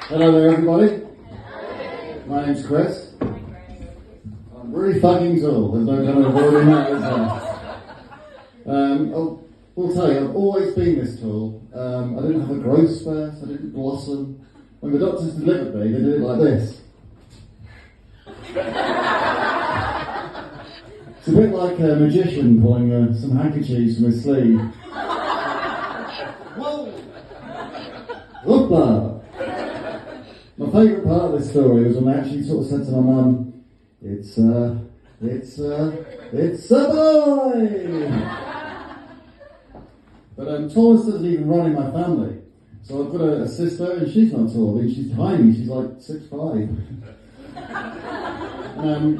Hello there, everybody. My name's Chris. I'm really fucking tall. There's no kind of avoiding that, is there? I'll tell you, I've always been this tall. I didn't have a growth spurt. I didn't blossom. When the doctors delivered me, they did it like this. It's a bit like a magician pulling some handkerchiefs from his sleeve. Whoa! Hoopla! My favourite part of this story was when I actually sort of said to my mum, it's a boy! But tallness doesn't even run in my family. So I've got a sister, and she's not tall. I mean, she's tiny. She's like 6'5".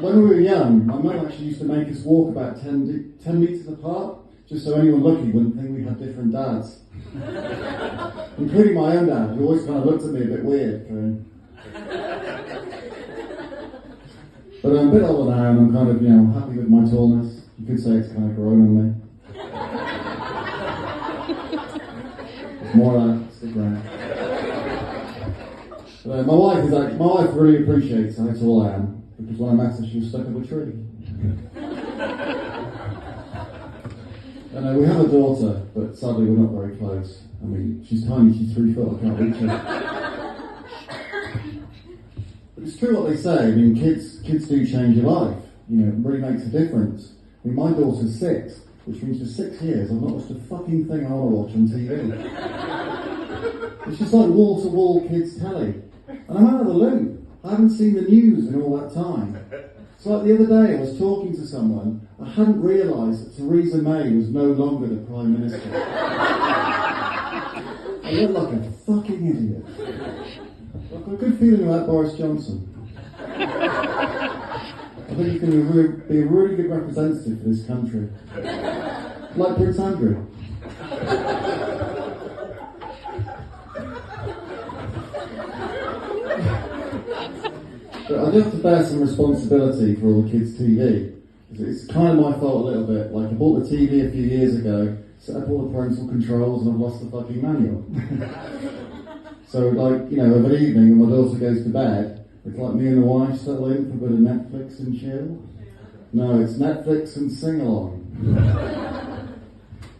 When we were young, my mum actually used to make us walk about 10 metres apart, just so anyone looking wouldn't think we had different dads. Including my own dad, who always kind of looked at me a bit weird, going. But I'm a bit older now, and I'm kind of, happy with my tallness. You could say it's kind of grown on me. There's more of that, stick around. But, my wife really appreciates how tall I am, because when I met her, she was stuck up a tree. And we have a daughter, but sadly we're not very close. I mean, she's tiny, she's 3 foot, I can't reach her. But it's true what they say. I mean, kids do change your life. It really makes a difference. I mean, my daughter's 6, which means for 6 years I've not watched a fucking thing I want to watch on TV. It's just like wall-to-wall kids telly. And I'm out of the loop. I haven't seen the news in all that time. So like the other day I was talking to someone, I hadn't realised that Theresa May was no longer the Prime Minister. I look like a fucking idiot. I've got a good feeling about Boris Johnson. I think he's going to be a really good representative for this country. Like Prince Andrew. But I do have to bear some responsibility for all the kids' TV. It's kind of my fault a little bit. Like, I bought the TV a few years ago, set up all the parental controls, and I've lost the fucking manual. So, of an evening when my daughter goes to bed, it's like me and the wife settle in for a bit of Netflix and chill. No, it's Netflix and sing-along.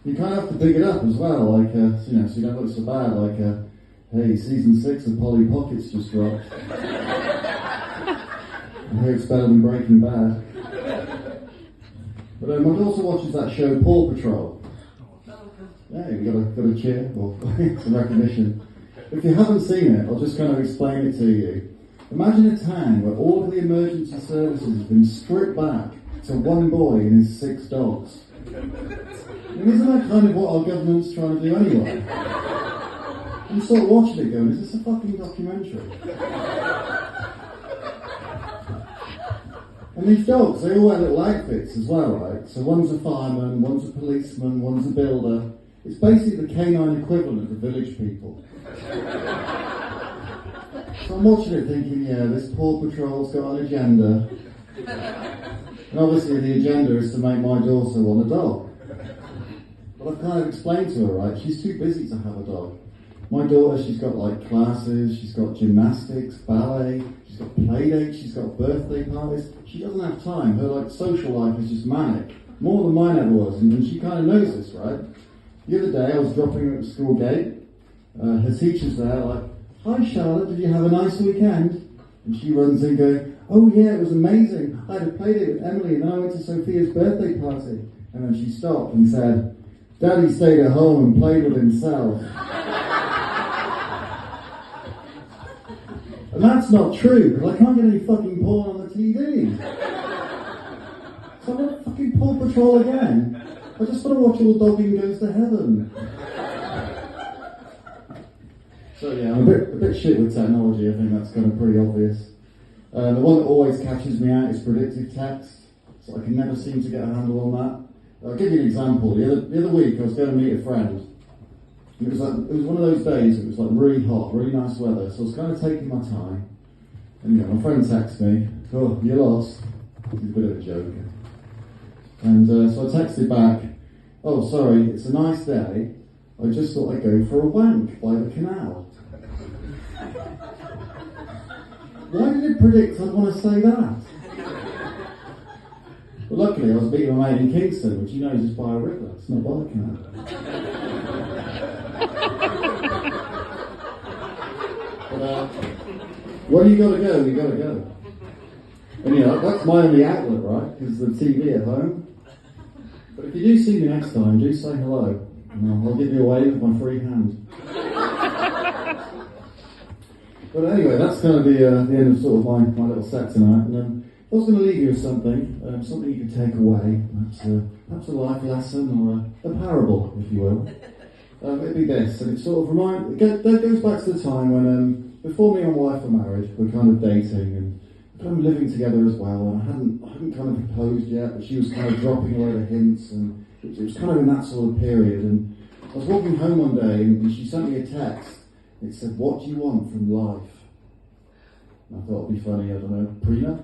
You kind of have to pick it up as well, so you don't look so bad, hey, season 6 of Polly Pockets just dropped. I hear it's better than Breaking Bad. But my daughter watches that show Paw Patrol. Yeah, we got a cheer or some recognition. If you haven't seen it, I'll just kind of explain it to you. Imagine a town where all of the emergency services have been stripped back to one boy and his 6 dogs. And isn't that kind of what our government's trying to do anyway? I'm sort of watching it going, is this a fucking documentary? And these dogs, they all wear little outfits as well, right? So one's a fireman, one's a policeman, one's a builder. It's basically the canine equivalent of the village people. So I'm watching it thinking, this Paw Patrol's got an agenda. And obviously the agenda is to make my daughter want a dog. But I've kind of explained to her, right, she's too busy to have a dog. My daughter, she's got classes, she's got gymnastics, ballet, she's got play dates, she's got birthday parties. She doesn't have time. Her social life is just manic. More than mine ever was, and she kind of knows this, right? The other day I was dropping her at the school gate. Her teacher's there, hi Charlotte, did you have a nice weekend? And she runs in going, oh yeah, it was amazing. I had a play date with Emily and then I went to Sophia's birthday party. And then she stopped and said, Daddy stayed at home and played with himself. And that's not true, because I can't get any fucking porn on the TV. So I'm going to fucking Paw Patrol again. I just want to watch all Dogging Goes to Heaven. So yeah, I'm a bit shit with technology. I think that's kind of pretty obvious. The one that always catches me out is predictive text. So I can never seem to get a handle on that. I'll give you an example. The other week I was going to meet a friend. It was one of those days. It was really hot, really nice weather. So I was kind of taking my time. And my friend texted me, "Oh, you're lost." He's a bit of a joke. And so I texted back, "Oh, sorry, it's a nice day. I just thought I'd go for a wank by the canal." Why did it predict I'd want to say that? But luckily I was meeting my mate in Kingston, which you know is just by a river. It's not bollocking But when you gotta go, you gotta go. And that's my only outlet, right? Because the TV at home. But if you do see me next time, do say hello. And I'll give you a wave with my free hand. But anyway, that's kind of the end of sort of my little set tonight. And I was going to leave you with something you could take away. Perhaps a life lesson or a parable, if you will. It'd be this, and it sort of that goes back to the time when, before me and my wife were married, we were kind of dating and kind of living together as well. And I hadn't kind of proposed yet, but she was kind of dropping a load of hints, and it was kind of in that sort of period. And I was walking home one day, and she sent me a text. It said, "What do you want from life?" And I thought it'd be funny, I don't know, prenup?